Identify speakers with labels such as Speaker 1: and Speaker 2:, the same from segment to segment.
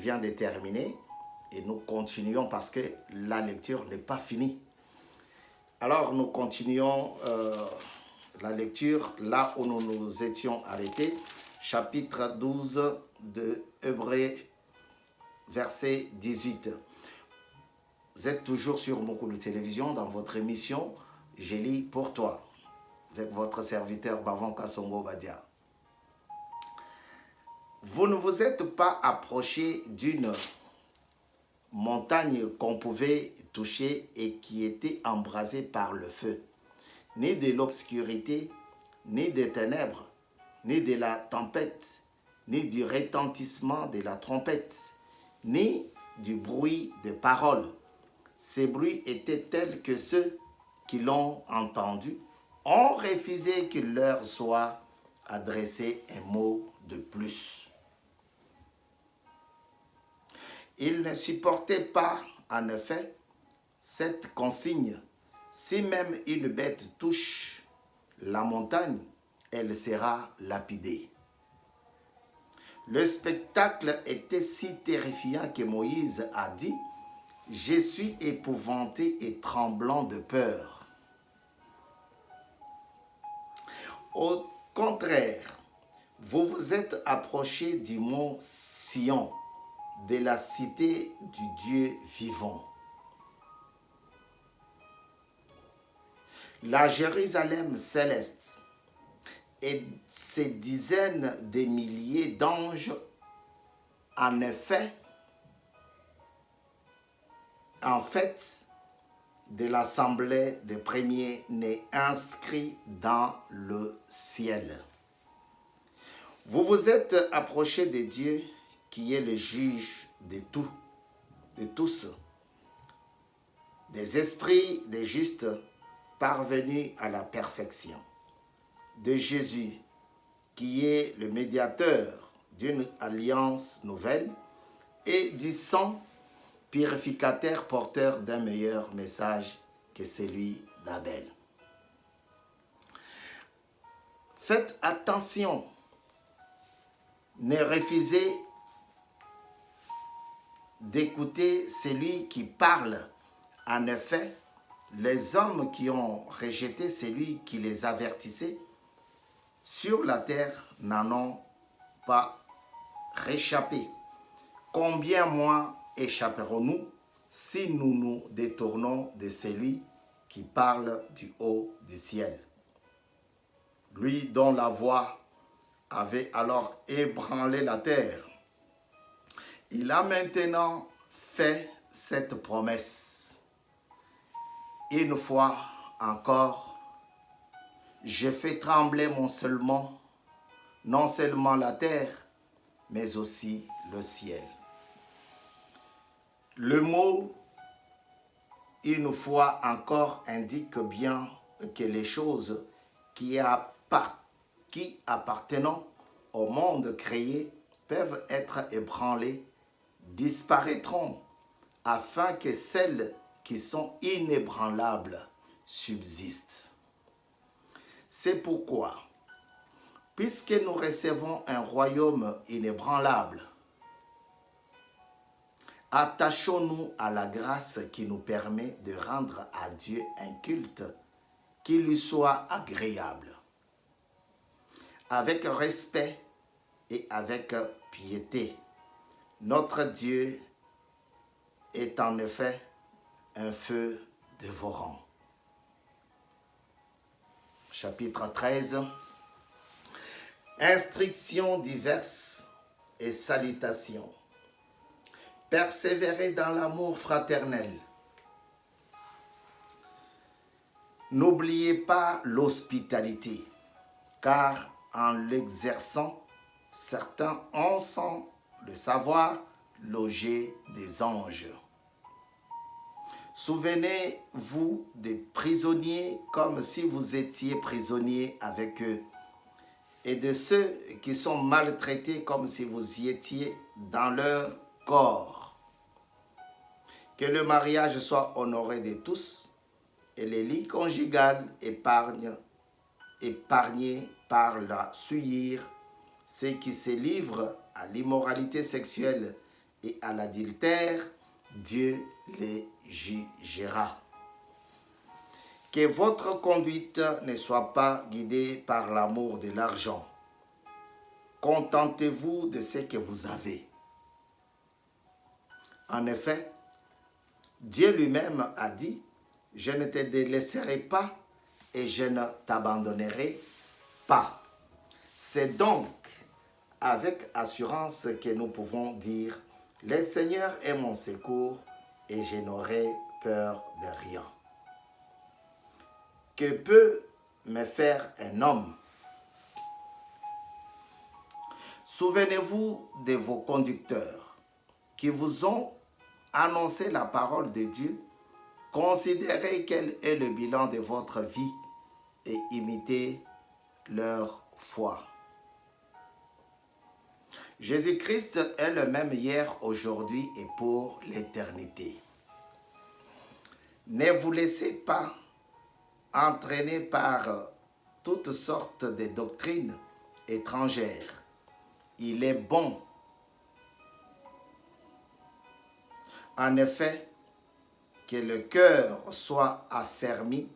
Speaker 1: vient de terminer et nous continuons parce que la lecture n'est pas finie. Alors nous continuons la lecture là où nous nous étions arrêtés, chapitre 12 de Hébreux, verset 18. Vous êtes toujours sur Moko de télévision dans votre émission « Je lis pour toi » avec votre serviteur Bavon Kassongo Badia. Vous ne vous êtes pas approché d'une montagne qu'on pouvait toucher et qui était embrasée par le feu, ni de l'obscurité, ni des ténèbres, ni de la tempête, ni du retentissement de la trompette, ni du bruit des paroles. Ces bruits étaient tels que ceux qui l'ont entendu ont refusé qu'il leur soit adressé un mot de plus. Ils ne supportaient pas, en effet, cette consigne. Si même une bête touche la montagne, elle sera lapidée. Le spectacle était si terrifiant que Moïse a dit « Je suis épouvanté et tremblant de peur ». Au contraire, vous vous êtes approchés du mont Sion, de la cité du Dieu vivant. La Jérusalem céleste et ses dizaines de milliers d'anges, en fait, de l'assemblée des premiers-nés inscrits dans le ciel. Vous vous êtes approchés de Dieu qui est le juge de tous, des esprits des justes parvenus à la perfection, de Jésus qui est le médiateur d'une alliance nouvelle et du sang purificateur porteur d'un meilleur message que celui d'Abel. Faites attention, ne refusez d'écouter celui qui parle. En effet, les hommes qui ont rejeté celui qui les avertissait sur la terre n'en ont pas réchappé. Combien moins échapperons-nous si nous nous détournons de celui qui parle du haut du ciel? Lui dont la voix avait alors ébranlé la terre. Il a maintenant fait cette promesse. Une fois encore, je fais trembler non seulement la terre, mais aussi le ciel. Le mot « une fois encore » indique bien que les choses qui appartenant au monde créé peuvent être ébranlées, disparaîtront, afin que celles qui sont inébranlables subsistent. C'est pourquoi, puisque nous recevons un royaume inébranlable, attachons-nous à la grâce qui nous permet de rendre à Dieu un culte qui lui soit agréable, avec respect et avec piété. Notre Dieu est en effet un feu dévorant. Chapitre 13. Instructions diverses et salutations. Persévérez dans l'amour fraternel. N'oubliez pas l'hospitalité, car en l'exerçant, certains ont sans le savoir logé des anges. Souvenez-vous des prisonniers comme si vous étiez prisonniers avec eux, et de ceux qui sont maltraités comme si vous y étiez dans leur corps. Que le mariage soit honoré de tous et les lits conjugales épargnés par la souillure, ceux qui se livrent à l'immoralité sexuelle et à l'adultère, Dieu les jugera. Que votre conduite ne soit pas guidée par l'amour de l'argent. Contentez-vous de ce que vous avez. En effet, Dieu lui-même a dit, « Je ne te délaisserai pas et je ne t'abandonnerai pas. » C'est donc avec assurance que nous pouvons dire, « Le Seigneur est mon secours et je n'aurai peur de rien. » Que peut me faire un homme? Souvenez-vous de vos conducteurs qui vous ont annoncé la parole de Dieu. Considérez quel est le bilan de votre vie et imitez leur foi. Jésus-Christ est le même hier, aujourd'hui et pour l'éternité. Ne vous laissez pas entraîner par toutes sortes de doctrines étrangères. Il est bon, en effet, que le cœur soit affermi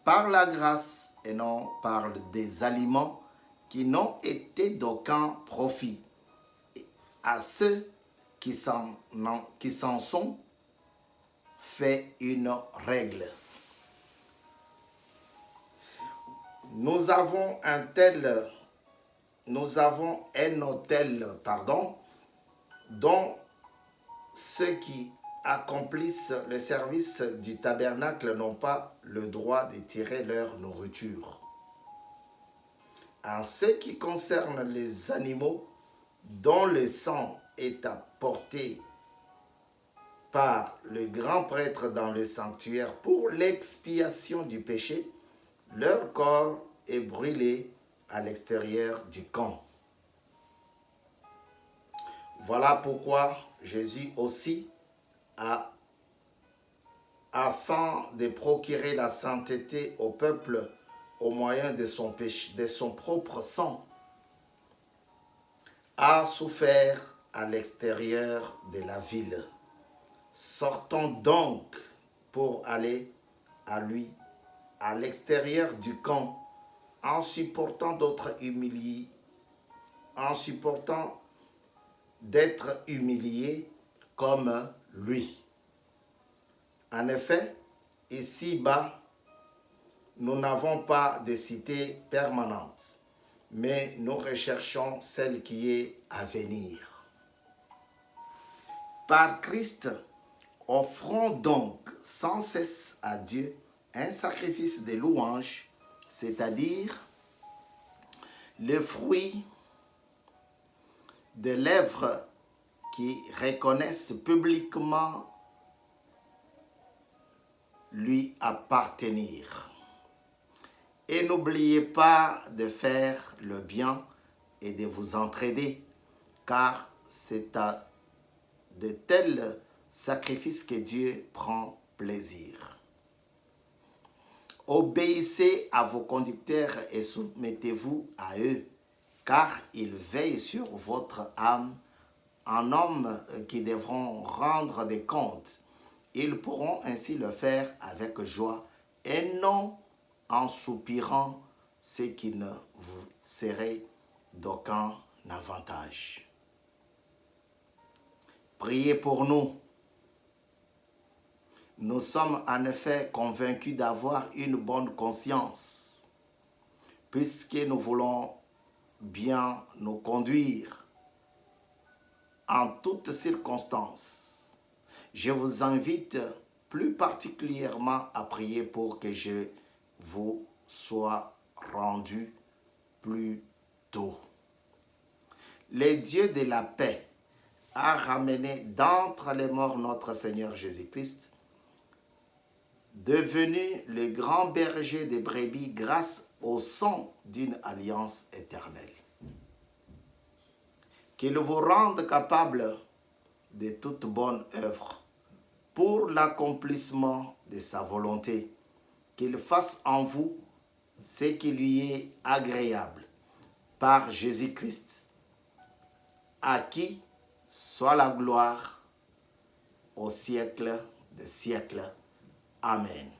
Speaker 1: par la grâce et non par des aliments qui n'ont été d'aucun profit. À ceux qui s'en sont fait une règle. Nous avons un hôtel, dont ceux qui accomplissent le service du tabernacle n'ont pas le droit de tirer leur nourriture. En ce qui concerne les animaux dont le sang est apporté par le grand prêtre dans le sanctuaire pour l'expiation du péché, leur corps est brûlé à l'extérieur du camp. Voilà pourquoi Jésus aussi afin de procurer la sainteté au peuple au moyen de son propre sang, a souffert à l'extérieur de la ville. Sortons donc pour aller à lui, à l'extérieur du camp, en supportant d'être humiliés comme lui. En effet, ici-bas, nous n'avons pas de cité permanente, mais nous recherchons celle qui est à venir. Par Christ, offrons donc sans cesse à Dieu un sacrifice de louange, c'est-à-dire le fruit de lèvres qui reconnaissent publiquement lui appartenir. Et n'oubliez pas de faire le bien et de vous entraider, car c'est à de tels sacrifices que Dieu prend plaisir. Obéissez à vos conducteurs et soumettez-vous à eux, car ils veillent sur votre âme, en hommes qui devront rendre des comptes. Ils pourront ainsi le faire avec joie et non en soupirant, ce qui ne vous serait d'aucun avantage. Priez pour nous. Nous sommes en effet convaincus d'avoir une bonne conscience, puisque nous voulons bien nous conduire en toutes circonstances. Je vous invite plus particulièrement à prier pour que je vous sois rendu plus tôt. Le Dieu de la paix a ramené d'entre les morts notre Seigneur Jésus-Christ, devenu le grand berger des brebis grâce au sang d'une alliance éternelle. Qu'il vous rende capable de toute bonne œuvre pour l'accomplissement de sa volonté, qu'il fasse en vous ce qui lui est agréable par Jésus-Christ, à qui soit la gloire au siècle des siècles. Amen.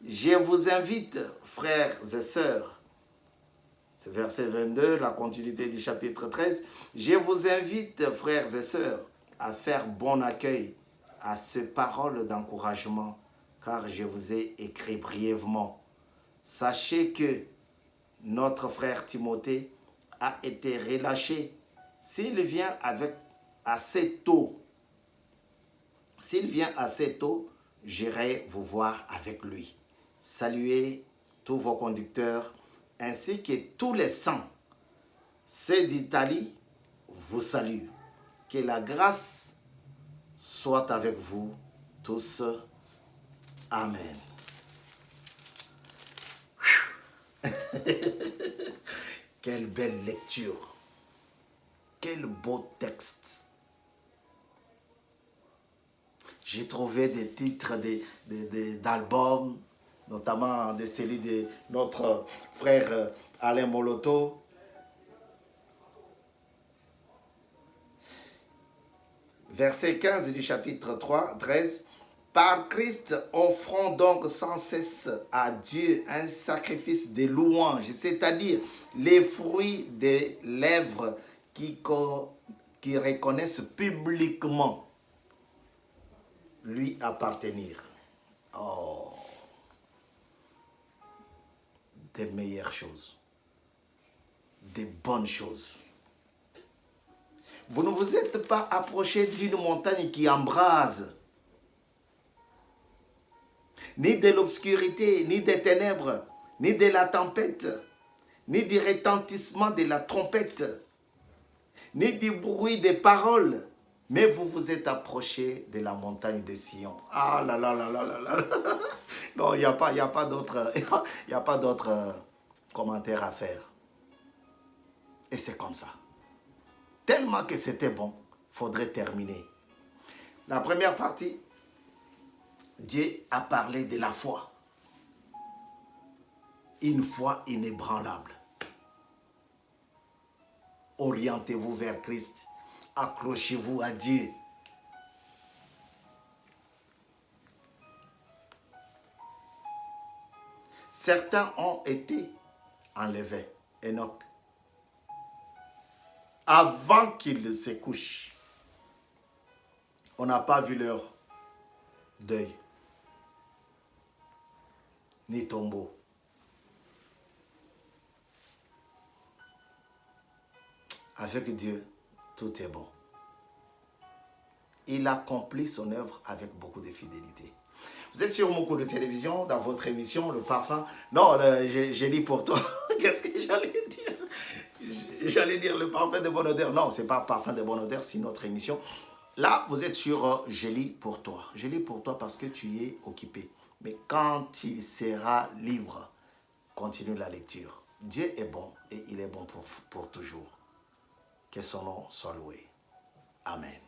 Speaker 1: Je vous invite, frères et sœurs, c'est verset 22, la continuité du chapitre 13. Je vous invite, frères et sœurs, à faire bon accueil à ces paroles d'encouragement, car je vous ai écrit brièvement. Sachez que notre frère Timothée a été relâché. S'il vient assez tôt, j'irai vous voir avec lui. Saluez tous vos conducteurs, ainsi que tous les saints. Ceux d'Italie vous saluent. Que la grâce soit avec vous tous. Amen. Quelle belle lecture. Quel beau texte. J'ai trouvé des titres d'albums, notamment de celui de notre frère Alain Moloto. Verset 15 du chapitre 13. Par Christ, offrons donc sans cesse à Dieu un sacrifice de louange, c'est-à-dire les fruits des lèvres qui reconnaissent publiquement lui appartenir. Oh, des meilleures choses, des bonnes choses. Vous ne vous êtes pas approché d'une montagne qui embrase, ni de l'obscurité, ni des ténèbres, ni de la tempête, ni du retentissement de la trompette, ni du bruit des paroles, mais vous vous êtes approché de la montagne de Sion. Ah là là là là là là. Non, il n'y a pas d'autre commentaire à faire. Et c'est comme ça. Tellement que c'était bon, il faudrait terminer. La première partie, Dieu a parlé de la foi. Une foi inébranlable. Orientez-vous vers Christ. Accrochez-vous à Dieu. Certains ont été enlevés. Enoch. Avant qu'ils se couchent. On n'a pas vu leur deuil. Ni tombeau. Avec Dieu, tout est bon. Il accomplit son œuvre avec beaucoup de fidélité. Vous êtes sur mon cours de télévision, dans votre émission, Le Parfum. Non, j'ai dit pour toi. Qu'est-ce que j'allais dire? J'allais dire Le Parfum de bonne odeur. Non, ce n'est pas Parfum de bonne odeur, c'est notre émission. Là, vous êtes sur Je lis pour toi. Je lis pour toi parce que tu es occupé. Mais quand tu seras libre, continue la lecture. Dieu est bon et il est bon pour toujours. Que son nom soit loué. Amen.